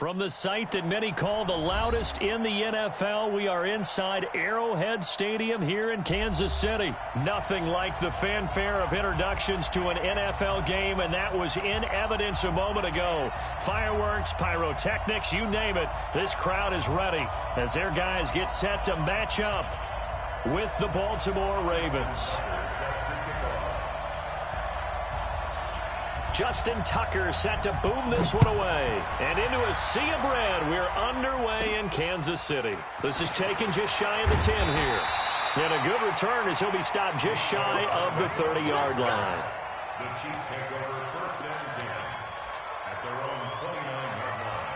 From the site that many call the loudest in the NFL, we are inside Arrowhead Stadium here in Kansas City. Nothing like the fanfare of introductions to an NFL game, and that was in evidence a moment ago. Fireworks, pyrotechnics, you name it. This crowd is ready as their guys get set to match up with the Baltimore Ravens. Justin Tucker set to boom this one away. And into a sea of red, we're underway in Kansas City. This is taken just shy of the 10 here. And a good return as he'll be stopped just shy of the 30-yard line. The Chiefs take over first and 10 at their own 29-yard line.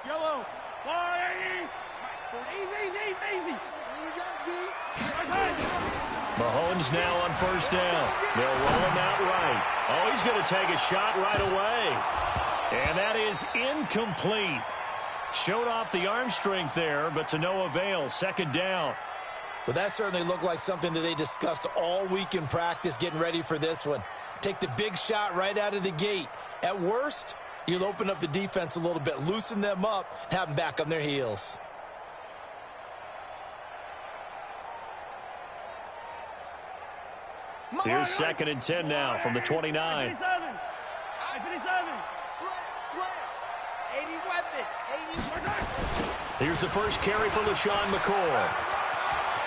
Yellow, fly, easy. Mahomes now on first down. They'll roll him out right. Oh, he's going to take a shot right away. And that is incomplete. Showed off the arm strength there, but to no avail. Second down. Well, that certainly looked like something that they discussed all week in practice getting ready for this one. Take the big shot right out of the gate. At worst, you'll open up the defense a little bit, loosen them up, and have them back on their heels. Here's second and 10 now from the 29. 57. Here's the first carry for LaShawn McCoy.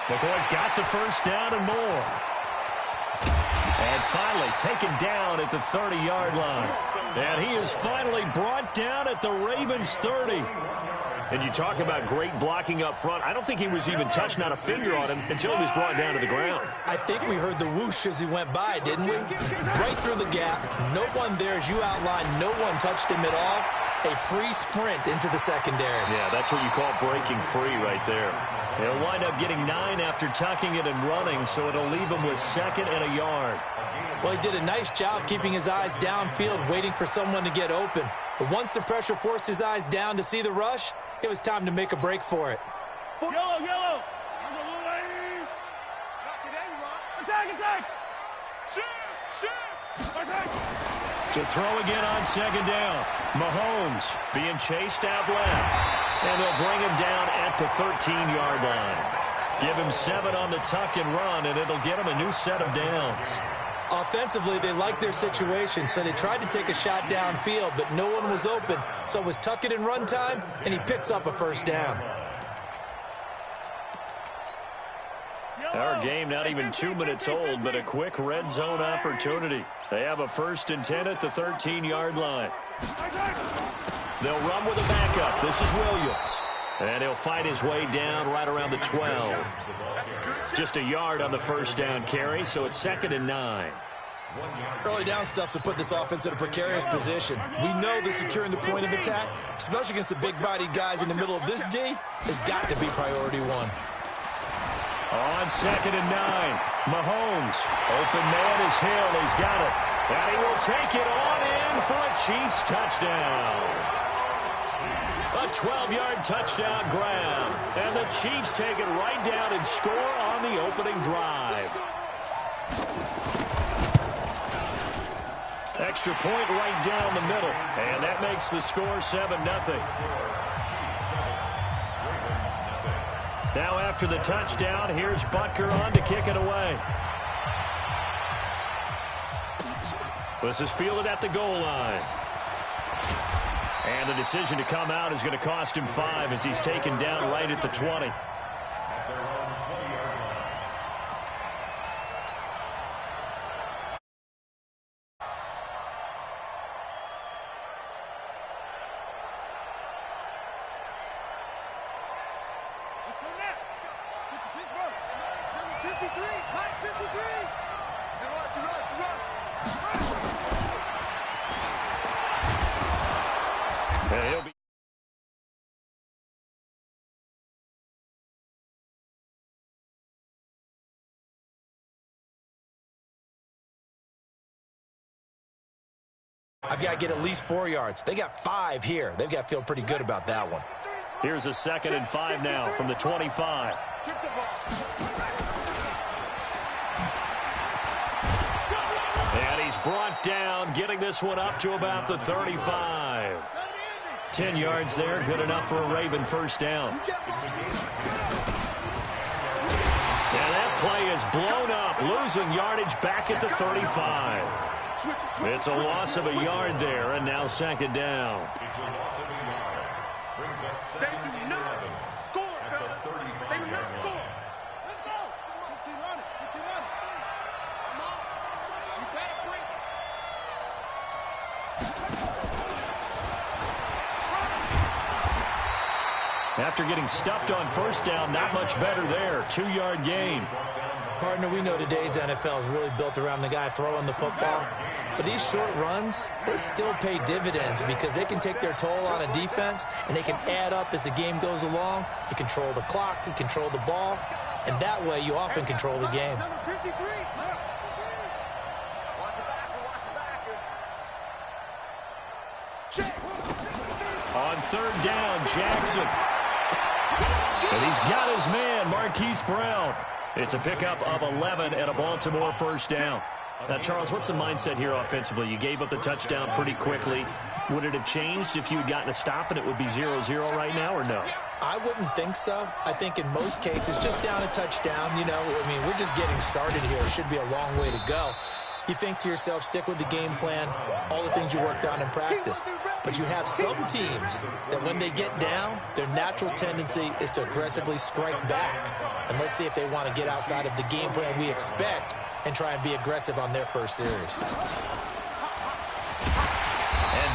McCoy's got the first down and more. And finally taken down at the 30-yard line. And he is finally brought down at the Ravens 30. And you talk about great blocking up front. I don't think he was even touched, not a finger on him, until he was brought down to the ground. I think we heard the whoosh as he went by, didn't we? Right through the gap. No one there, as you outlined. No one touched him at all. A free sprint into the secondary. Yeah, that's what you call breaking free right there. He'll wind up getting 9 after tucking it and running, so it'll leave him with second and a yard. Well, he did a nice job keeping his eyes downfield, waiting for someone to get open. But once the pressure forced his eyes down to see the rush, it was time to make a break for it. Yellow. Attack. To throw again on second down. Mahomes being chased out left. And they'll bring him down at the 13-yard line. Give him 7 on the tuck and run, and it'll get him a new set of downs. Offensively, they liked their situation, so they tried to take a shot downfield, but no one was open. So it was tuck it and run time, and he picks up a first down. Our game not even 2 minutes old, but a quick red zone opportunity. They have a first and 10 at the 13-yard line. They'll run with a backup. This is Williams. And he'll fight his way down right around the 12. Just a yard on the first down carry, so it's second and 9. Early down stuff's to put this offense in a precarious position. We know that securing the point of attack, especially against the big-bodied guys in the middle of this D, has got to be priority one. On second and 9, Mahomes. Open man is Hill. He's got it. And he will take it on in for a Chiefs touchdown. A 12-yard touchdown grab. And the Chiefs take it right down and score on the opening drive. Extra point right down the middle. And that makes the score 7-0. Now after the touchdown, here's Butker on to kick it away. This is fielded at the goal line. And the decision to come out is going to cost him 5 as he's taken down right at the 20. I've got to get at least 4 yards. They got 5 here. They've got to feel pretty good about that one. Here's a 2nd and 5 now from the 25. And he's brought down, getting this one up to about the 35. 10 yards there, good enough for a Raven first down. And that play is blown up, losing yardage back at the 35. It's a loss of a yard there, and now 2nd down. It's a loss of a yard. Brings up They 2nd do and not 11 score, at the fellas. 35 They do not yard score. line. Let's go. 1500. 1500. Come on. You better break. After getting stuffed on first down, not much better there. 2-yard gain. Partner, we know today's NFL is really built around the guy throwing the football. But these short runs, they still pay dividends because they can take their toll on a defense, and they can add up as the game goes along. You control the clock, you control the ball, and that way you often control the game. Number 53. Watch the backer. Check. On 3rd down, Jackson. And he's got his man, Marquise Brown. It's a pickup of 11 and a Baltimore first down. Now, Charles, what's the mindset here offensively? You gave up the touchdown pretty quickly. Would it have changed if you had gotten a stop and it would be 0-0 right now, or no? I wouldn't think so. I think in most cases, just down a touchdown, you know, I mean, we're just getting started here. It should be a long way to go. You think to yourself, stick with the game plan, all the things you worked on in practice. But you have some teams that when they get down, their natural tendency is to aggressively strike back. And let's see if they want to get outside of the game plan we expect and try and be aggressive on their first series. And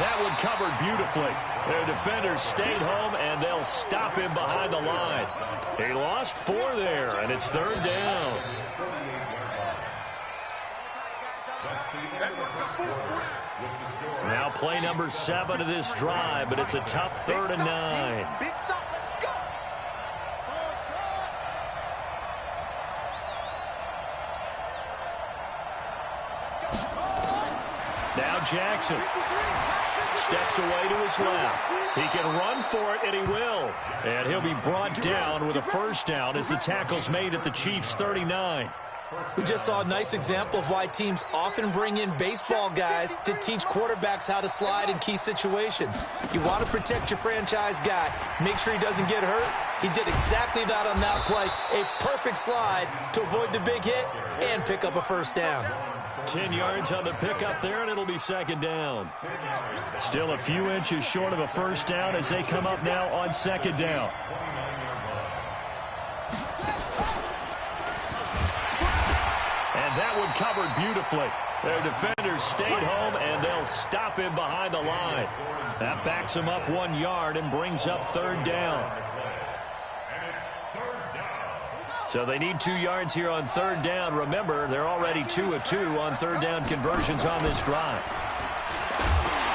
that one covered beautifully. Their defenders stayed home, and they'll stop him behind the line. He lost 4 there, and it's 3rd down. Now play number 7 of this drive, but it's a tough 3rd and 9. Big stop. Let's go. Now Jackson steps away to his left. He can run for it, and he will. And he'll be brought down with a first down as the tackle's made at the Chiefs' 39. We just saw a nice example of why teams often bring in baseball guys to teach quarterbacks how to slide in key situations. You want to protect your franchise guy. Make sure he doesn't get hurt. He did exactly that on that play. A perfect slide to avoid the big hit and pick up a first down. 10 yards on the pickup there, and it'll be 2nd down. Still a few inches short of a first down as they come up now on 2nd down. And that one covered beautifully. Their defenders stayed home, and they'll stop him behind the line. That backs him up 1 yard and brings up 3rd down. So they need 2 yards here on 3rd down. Remember, they're already 2 of 2 on 3rd down conversions on this drive.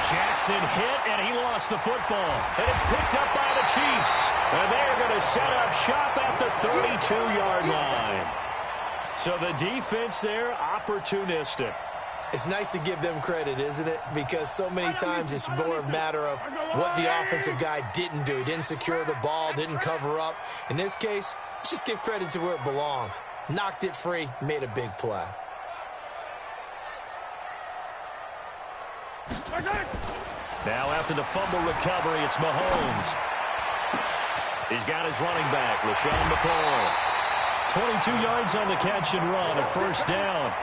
Jackson hit, and he lost the football. And it's picked up by the Chiefs. And they're going to set up shop at the 32-yard line. So the defense there, opportunistic. It's nice to give them credit, isn't it? Because so many times it's more a matter of what the offensive guy didn't do. He didn't secure the ball, didn't cover up. In this case, let's just give credit to where it belongs. Knocked it free, made a big play. Now after the fumble recovery, it's Mahomes. He's got his running back, LaShawn McCoy. 22 yards on the catch and run, a first down.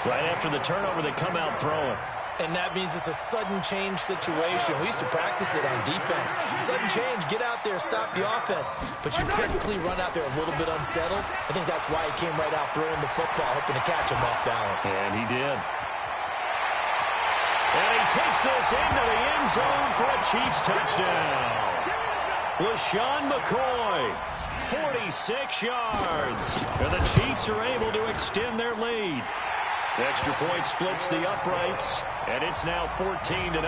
Right after the turnover, they come out throwing. And that means it's a sudden change situation. We used to practice it on defense. Sudden change, get out there, stop the offense. But you typically run out there a little bit unsettled. I think that's why he came right out throwing the football, hoping to catch him off balance. And he did. And he takes this into the end zone for a Chiefs touchdown. LaShawn McCoy, 46 yards. And the Chiefs are able to extend their lead. The extra point splits the uprights, and it's now 14-0.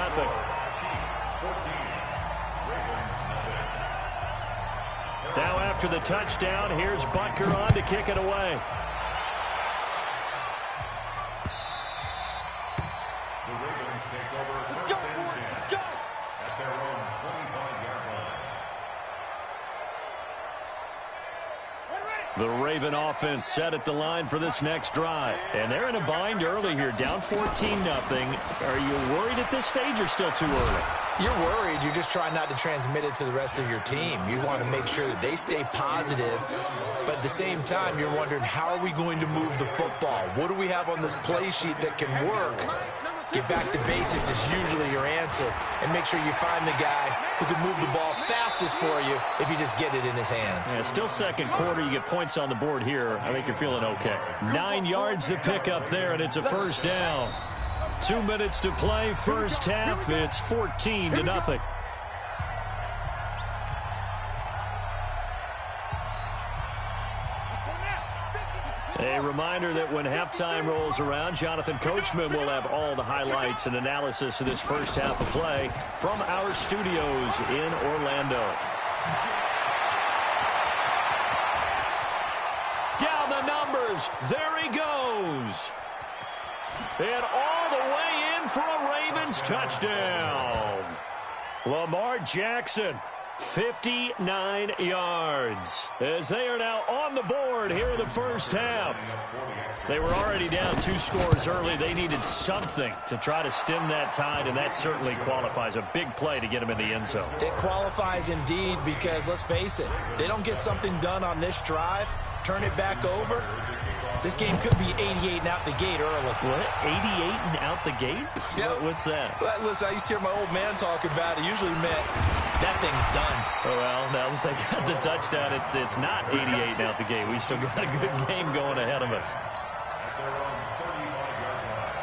Now after the touchdown, here's Butker on to kick it away. The Ravens Ravens take over Let's first go, and boys. 10 Let's go. at their own 25-yard line. The Raven offense set at the line for this next drive. And they're in a bind early here, down 14-0. Are you worried at this stage or still too early? You're worried. You're just trying not to transmit it to the rest of your team. You want to make sure that they stay positive, but at the same time, you're wondering, how are we going to move the football? What do we have on this play sheet that can work? Get back to basics is usually your answer, and make sure you find the guy who can move the ball fastest for you if you just get it in his hands. Yeah, still second quarter. You get points on the board here. I think you're feeling okay. 9 yards to pick up there, and it's a first down. 2 minutes to play, first half. It's 14-0. A reminder that when halftime rolls around, Jonathan Coachman will have all the highlights and analysis of this first half of play from our studios in Orlando. Down the numbers. There he goes. And all the way in for a Ravens touchdown. Lamar Jackson, 59 yards, as they are now on the board here in the first half. They were already down 2 scores early. They needed something to try to stem that tide, and that certainly qualifies. A big play to get them in the end zone. It qualifies indeed, because let's face it, they don't get something done on this drive, turn it back over, this game could be 88 and out the gate early. What? 88 and out the gate? Yep. What's that? Well, listen, I used to hear my old man talk about it. Usually meant that thing's done. Oh, well, now that they got the touchdown, it's not 88 and out the gate. We still got a good game going ahead of us. At their own 35-yard line.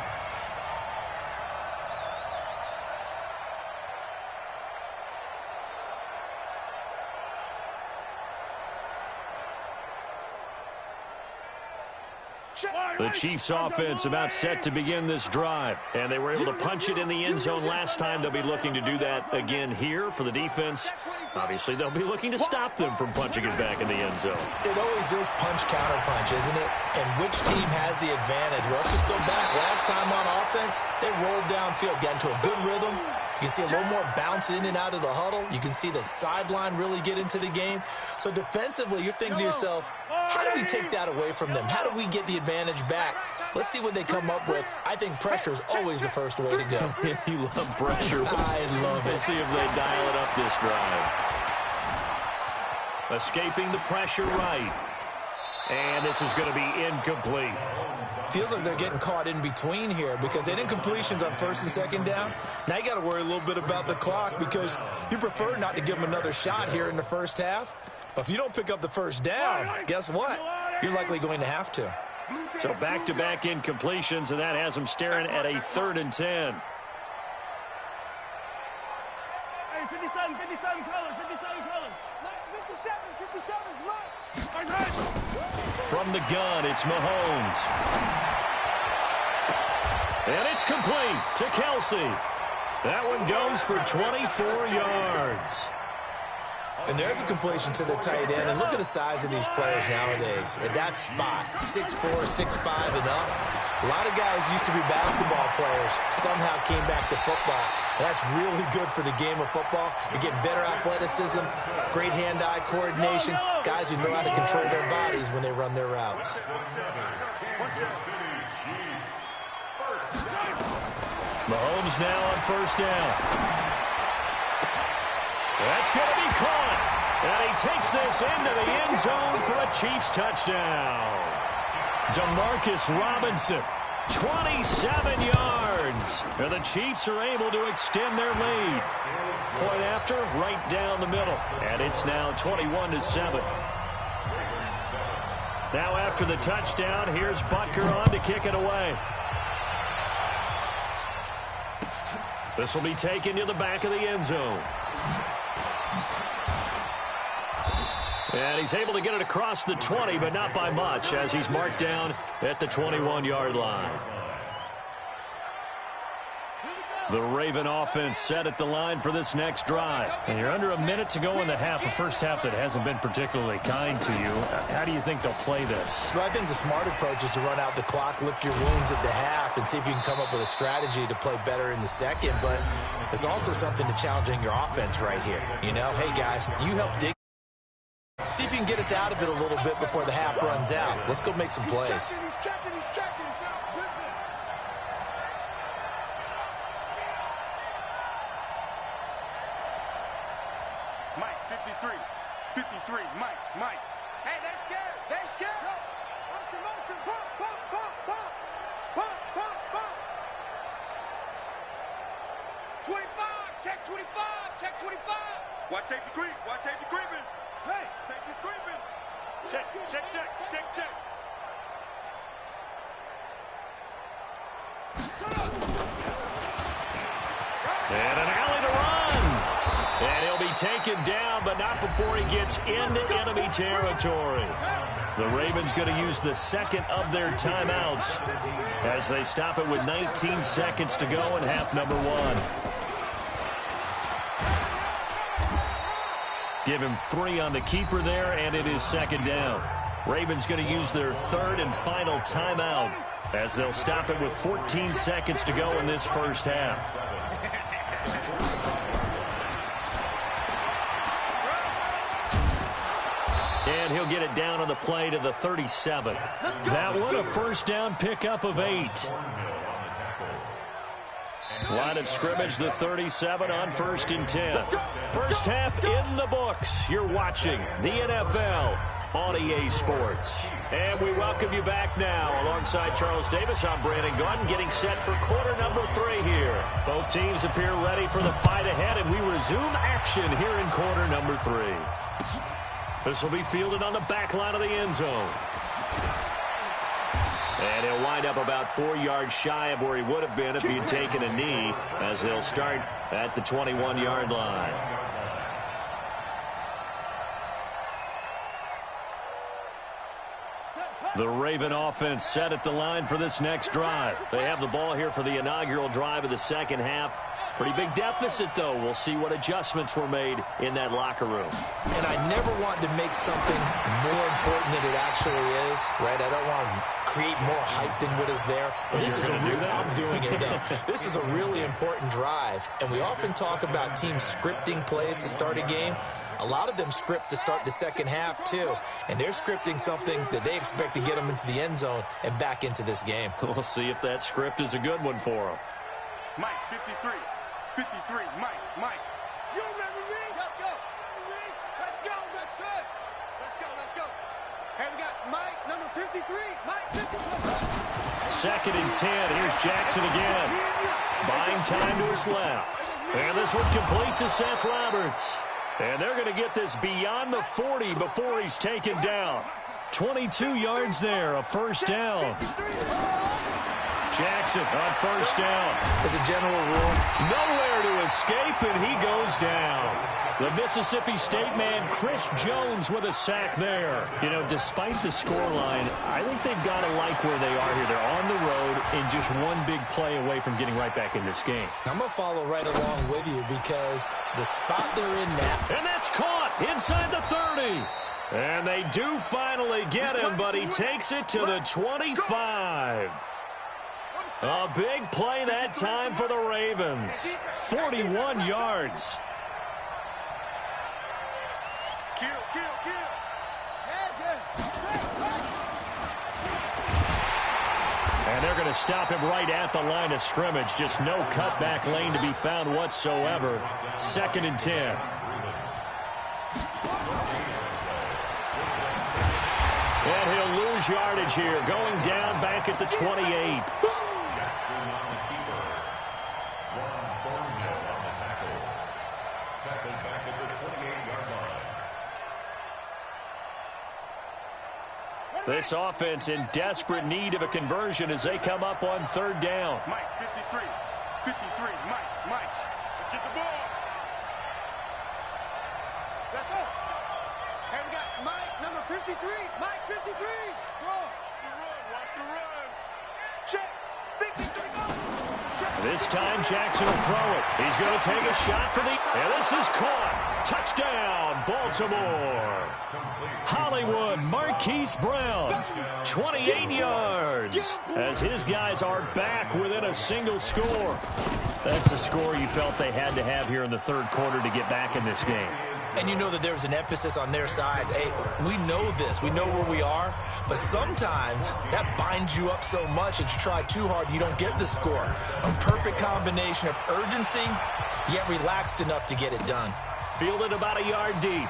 The Chiefs offense about set to begin this drive, and they were able to punch it in the end zone last time. They'll be looking to do that again here for the defense. Obviously, they'll be looking to stop them from punching it back in the end zone. It always is punch-counter-punch, isn't it? And which team has the advantage? Well, let's just go back. Last time on offense, they rolled downfield, got into a good rhythm. You can see a little more bounce in and out of the huddle. You can see the sideline really get into the game. So defensively, you're thinking to yourself, how do we take that away from them? How do we get the advantage back? Let's see what they come up with. I think pressure is always the first way to go. You love pressure. I love it. We'll see if they dial it up this drive. Escaping the pressure right. And this is going to be incomplete. Feels like they're getting caught in between here, because they didn't completions on first and second down. Now you got to worry a little bit about the clock, because you prefer not to give them another shot here in the first half. But if you don't pick up the first down, guess what? You're likely going to have to. So back-to-back incompletions, and that has them staring at a 3rd and 10. Hey, 57 colors, 57 colors. 57's right. From the gun, it's Mahomes. And it's complete to Kelsey. That one goes for 24 yards. And there's a completion to the tight end. And look at the size of these players nowadays. At that spot, 6'4", 6'5", and up. A lot of guys used to be basketball players, somehow came back to football. And that's really good for the game of football. You're getting better athleticism, great hand-eye coordination, guys who know how to control their bodies when they run their routes. Mahomes now on first down. That's going to be caught. And he takes this into the end zone for a Chiefs touchdown. DeMarcus Robinson, 27 yards. And the Chiefs are able to extend their lead. Point after, right down the middle. And it's now 21-7. Now after the touchdown, here's Butker on to kick it away. This will be taken to the back of the end zone. And he's able to get it across the 20, but not by much, as he's marked down at the 21-yard line. The Raven offense set at the line for this next drive. And you're under a minute to go in the half, a first half that hasn't been particularly kind to you. How do you think they'll play this? Well, I think the smart approach is to run out the clock, lick your wounds at the half, and see if you can come up with a strategy to play better in the second. But there's also something to challenging your offense right here. You know, hey, guys, you help dig. See if you can get us out of it a little bit before the half runs out. Let's go make some plays. He's checking. Mike, 53, Mike. Hey, they're scared. Motion. Pump. 25, check 25. Watch safety creeping. Hey, Safety's creeping. Check. And an alley to run. And he'll be taken down, but not before he gets into enemy territory. The Ravens going to use the second of their timeouts as they stop it with 19 seconds to go in half number one. Give him 3 on the keeper there, and it is second down. Ravens going to use their third and final timeout as they'll stop it with 14 seconds to go in this first half. And he'll get it down on the play to the 37. That one a first down pickup of 8. Line of scrimmage, the 37 on 1st and 10. First half in the books. You're watching the NFL on EA Sports. And we welcome you back now. Alongside Charles Davis, I'm Brandon Gordon, getting set for quarter number 3 here. Both teams appear ready for the fight ahead, and we resume action here in quarter number 3. This will be fielded on the back line of the end zone. And he'll wind up about 4 yards shy of where he would have been if he had taken a knee, as they'll start at the 21-yard line. The Raven offense set at the line for this next drive. They have the ball here for the inaugural drive of the second half. Pretty big deficit, though. We'll see what adjustments were made in that locker room. And I never want to make something more important than it actually is, right? I don't want to create more hype than what is there. But this is I'm doing it, though. This is a really important drive. And we often talk about teams scripting plays to start a game. A lot of them script to start the second half, too. And they're scripting something that they expect to get them into the end zone and back into this game. We'll see if that script is a good one for them. Mike, 53, Mike. You remember me? Let's go. That's it. Let's go. Hey, we got Mike, number 53. Mike, 53. Second and 10. Here's Jackson again. Buying time to his left. And this one complete to Seth Roberts. And they're going to get this beyond the 40 before he's taken down. 22 yards there, a first down. Jackson on first down. As a general rule, nowhere to escape, and he goes down. The Mississippi State man, Chris Jones, with a sack there. You know, despite the scoreline, I think they've got to like where they are here. They're on the road and just one big play away from getting right back in this game. I'm going to follow right along with you because the spot they're in now. And that's caught inside the 30. And they do finally get him, but he takes it to the 25. A big play that time for the Ravens. 41 yards. Kill. And they're going to stop him right at the line of scrimmage. Just no cutback lane to be found whatsoever. Second and 10. And he'll lose yardage here. Going down back at the 28. This offense in desperate need of a conversion as they come up on third down. Mike, 53, Mike. Let's get the ball. Let's go. Hey, we got Mike, number 53. Mike, 53. Go. Watch the run. Check. 53, go. Check. This time Jackson will throw it. He's going to take a shot for the... And this is caught. Touchdown, Baltimore. Hollywood Marquise Brown, 28 yards, as his guys are back within a single score. That's a score you felt they had to have here in the third quarter to get back in this game. And you know that there's an emphasis on their side. Hey, we know this. We know where we are. But sometimes that binds you up so much that you try too hard and you don't get the score. A perfect combination of urgency, yet relaxed enough to get it done. Fielded about a yard deep.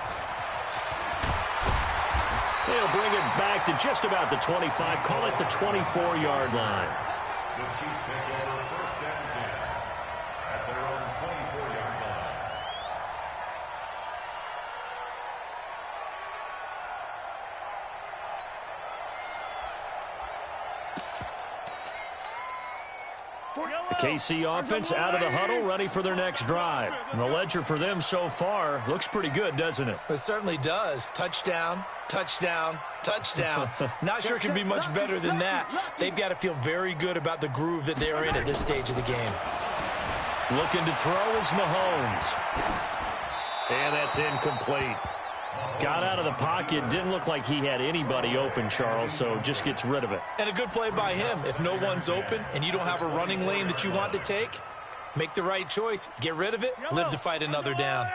They'll bring it back to just about the 25. Call it the 24-yard line. The Chiefs take over first and 10 at their own 24-yard line. The KC offense out of the huddle, ready for their next drive. And the ledger for them so far looks pretty good, doesn't it? It certainly does. Touchdown, touchdown, touchdown. Not sure it can be much better than that. They've got to feel very good about the groove that they're in at this stage of the game. Looking to throw is Mahomes. And that's incomplete. Got out of the pocket. Didn't look like he had anybody open, Charles, so just gets rid of it. And a good play by him. If no one's open and you don't have a running lane that you want to take, make the right choice. Get rid of it. Live to fight another down.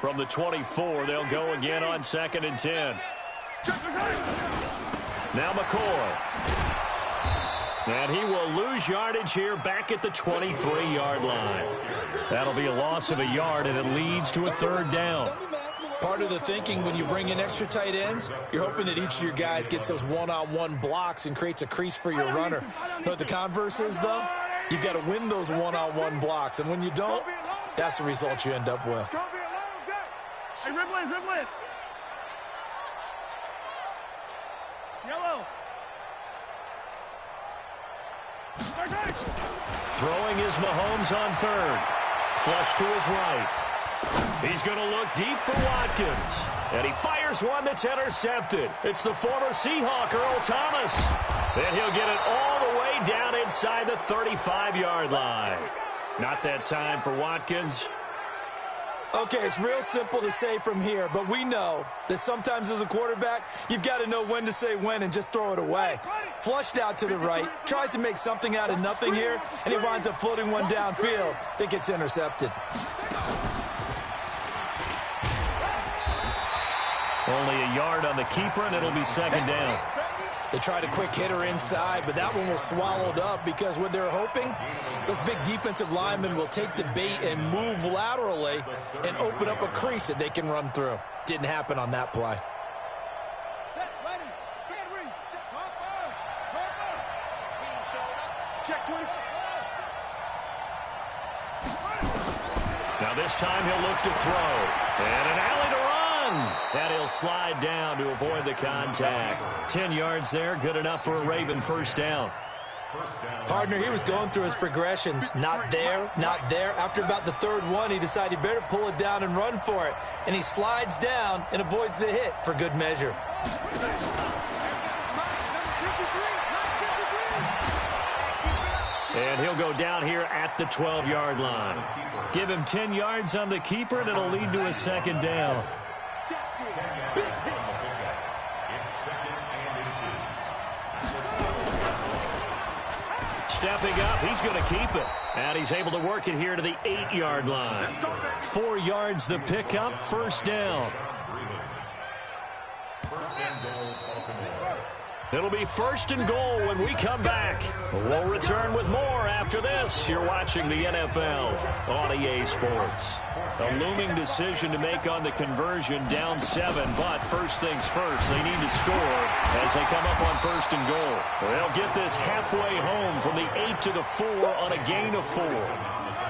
From the 24, they'll go again on 2nd and 10. Now McCoy. And he will lose yardage here back at the 23-yard line. That'll be a loss of a yard, and it leads to a 3rd down. Part of the thinking when you bring in extra tight ends, you're hoping that each of your guys gets those one-on-one blocks and creates a crease for your runner. You know what the converse is, though? You've got to win those one-on-one blocks, and when you don't, that's the result you end up with. Hey, Riblin. Yellow. Throwing is Mahomes on 3rd. Flush to his right. He's going to look deep for Watkins. And he fires one that's intercepted. It's the former Seahawk, Earl Thomas. And he'll get it all the way down inside the 35-yard line. Not that time for Watkins. Okay, it's real simple to say from here, but we know that sometimes as a quarterback, you've got to know when to say when and just throw it away. Flushed out to the right, tries to make something out of nothing here, and he winds up floating one downfield that gets intercepted. Only a yard on the keeper, and it'll be 2nd down. They tried a quick hitter inside, but that one was swallowed up because what they're hoping, those big defensive linemen will take the bait and move laterally and open up a crease that they can run through. Didn't happen on that play. Set, ready. Stand ready. Set, Harper. Check 20. Now this time he'll look to throw. And an alley to run. And he'll slide down to avoid the contact. 10 yards there, good enough for a Raven 1st down. Partner, he was going through his progressions. Not there, not there. After about the 3rd one, he decided he better pull it down and run for it. And he slides down and avoids the hit for good measure. And he'll go down here at the 12-yard line. Give him 10 yards on the keeper, and it'll lead to a 2nd down. Stepping up, he's going to keep it. And he's able to work it here to the 8-yard line. 4 yards the pickup, 1st down. It'll be 1st and goal when we come back. We'll return with more after this. You're watching the NFL on EA Sports. A looming decision to make on the conversion, down 7, but first things first, they need to score as they come up on 1st and goal. They'll get this halfway home from the 8 to the 4 on a gain of 4.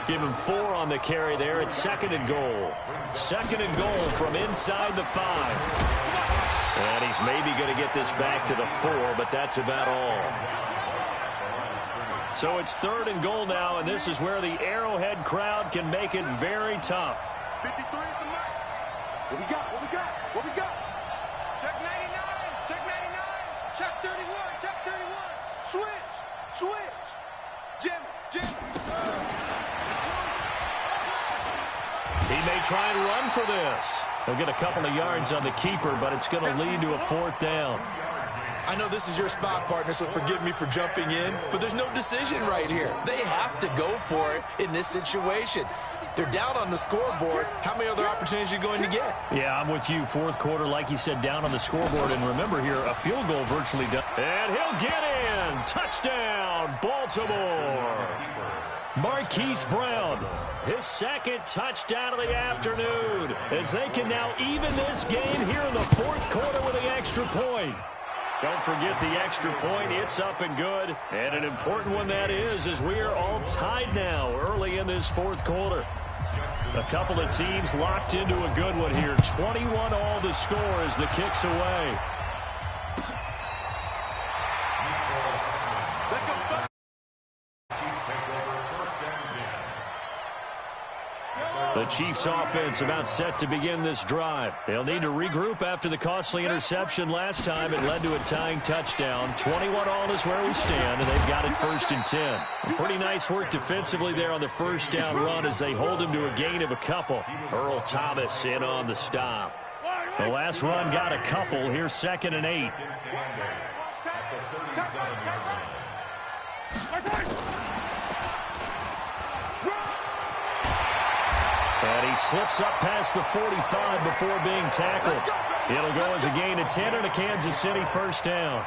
Give him 4 on the carry there at 2nd and goal. 2nd and goal from inside the 5. And he's maybe going to get this back to the 4, but that's about all. So it's 3rd and goal now, and this is where the Arrowhead crowd can make it very tough. 53 at the mark. What we got? What we got? What we got? Check 99. Check 99. Check 31. Check 31. Switch. Switch. Jimmy. He may try and run for this. He'll get a couple of yards on the keeper, but it's going to lead to a 4th down. I know this is your spot, partner, so forgive me for jumping in, but there's no decision right here. They have to go for it in this situation. They're down on the scoreboard. How many other opportunities are you going to get? Yeah, I'm with you. 4th quarter, like you said, down on the scoreboard. And remember here, a field goal virtually done. And he'll get in. Touchdown, Baltimore. Marquise Brown, his 2nd touchdown of the afternoon, as they can now even this game here in the 4th quarter with the extra point. Don't forget the extra point. It's up and good. And an important one that is, as we are all tied now early in this 4th quarter. A couple of teams locked into a good one here. 21 all the score as the kick's away. The Chiefs offense about set to begin this drive. They'll need to regroup after the costly interception last time. It led to a tying touchdown. 21 all is where we stand, and they've got it 1st and 10. Pretty nice work defensively there on the 1st down run as they hold him to a gain of a couple. Earl Thomas in on the stop. The last run got a couple. Here's 2nd and 8. And he slips up past the 45 before being tackled. It'll go as a gain of 10 and a Kansas City 1st down.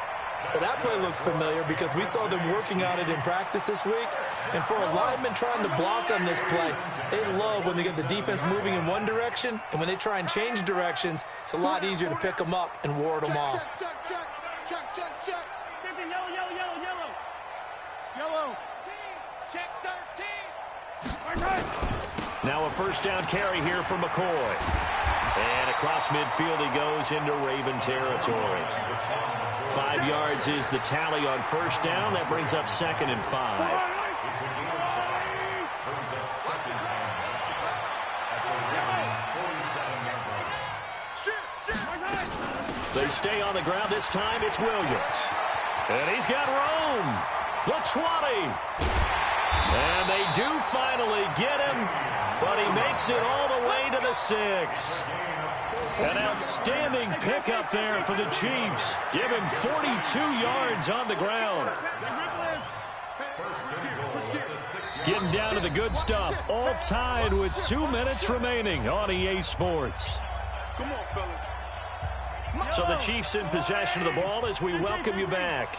Well, that play looks familiar because we saw them working on it in practice this week. And for a lineman trying to block on this play, they love when they get the defense moving in one direction. And when they try and change directions, it's a lot easier to pick them up and ward them off. Check. Yellow. Yellow. Check 13. Now a 1st down carry here for McCoy. And across midfield he goes into Raven territory. 5 yards is the tally on 1st down. That brings up 2nd and 5. They stay on the ground. This time it's Williams. And he's got room. The 20. And they do finally get him. But he makes it all the way to the 6. An outstanding pickup there for the Chiefs. Give him 42 yards on the ground. Getting down to the good stuff. All tied with 2 minutes remaining on EA Sports. Come on, fellas. So the Chiefs in possession of the ball as we welcome you back.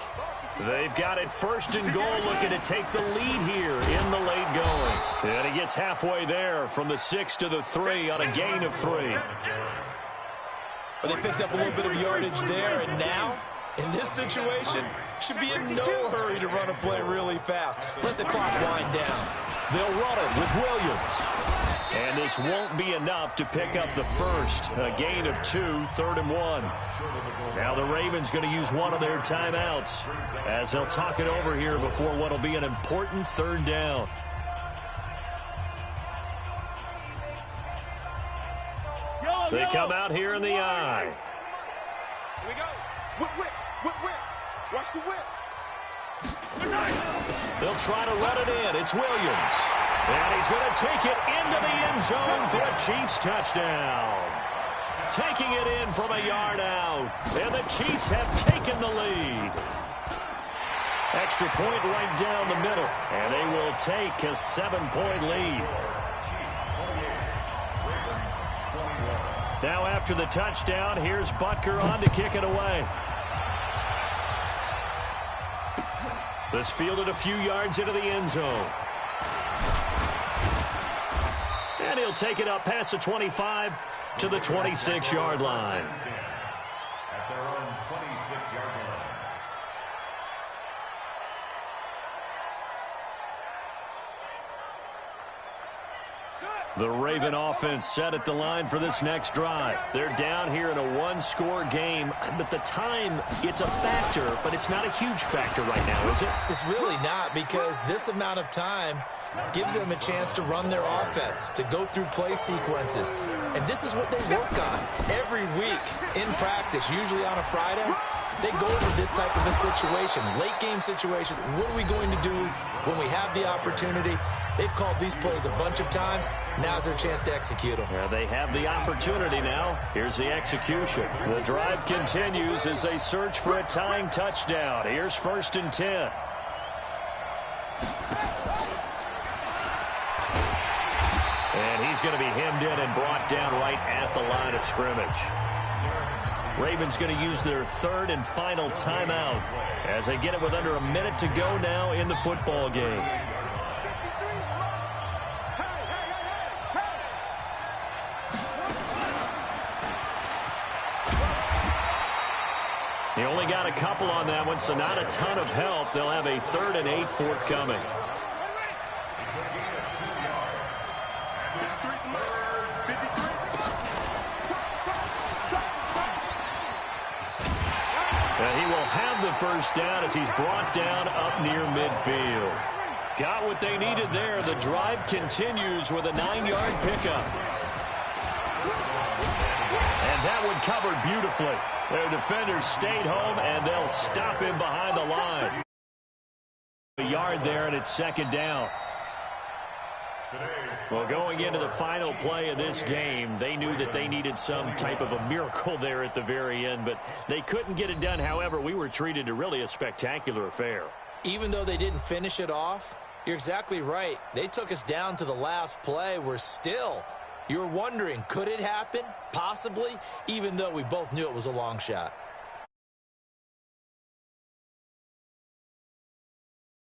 They've got it 1st and goal, looking to take the lead here in the late going. And he gets halfway there from the 6 to the 3 on a gain of 3. Well, they picked up a little bit of yardage there, and now, in this situation, should be in no hurry to run a play really fast. Let the clock wind down. They'll run it with Williams. And this won't be enough to pick up the 1st. A gain of 2, 3rd and 1. Now the Ravens going to use one of their timeouts as they'll talk it over here before what will be an important 3rd down. They come out here in the eye. Here we go. Whip. Watch the whip. They'll try to run it in. It's Williams. And he's going to take it into the end zone for a Chiefs touchdown. Taking it in from a yard out. And the Chiefs have taken the lead. Extra point right down the middle. And they will take a 7-point lead. Now after the touchdown, here's Butker on to kick it away. This fielded a few yards into the end zone. And he'll take it up past the 25 to the 26-yard line. At their own 26-yard line. The Raven offense set at the line for this next drive. They're down here in a one-score game, but the time, it's a factor, but it's not a huge factor right now, is it? It's really not, because this amount of time gives them a chance to run their offense, to go through play sequences. And this is what they work on every week in practice, usually on a Friday. they go over this type of a situation, late game situation. What are we going to do when we have the opportunity? They've called these plays a bunch of times. Now's their chance to execute them. Yeah, they have the opportunity now. Here's the execution. The drive continues as they search for a tying touchdown. Here's 1st and 10. And he's going to be hemmed in and brought down right at the line of scrimmage. Ravens going to use their 3rd and final timeout as they get it with under a minute to go now in the football game. He only got a couple on that one, so not a ton of help. They'll have a 3rd and 8 forthcoming. And he will have the first down as he's brought down up near midfield. Got what they needed there. The drive continues with a 9-yard pickup. And that one covered beautifully. Their defenders stayed home, and they'll stop him behind the line. A yard there, and it's 2nd down. Well, going into the final play of this game, they knew that they needed some type of a miracle there at the very end, but they couldn't get it done. However, we were treated to really a spectacular affair. Even though they didn't finish it off, you're exactly right. They took us down to the last play. We're still... You're wondering, could it happen? Possibly, even though we both knew it was a long shot.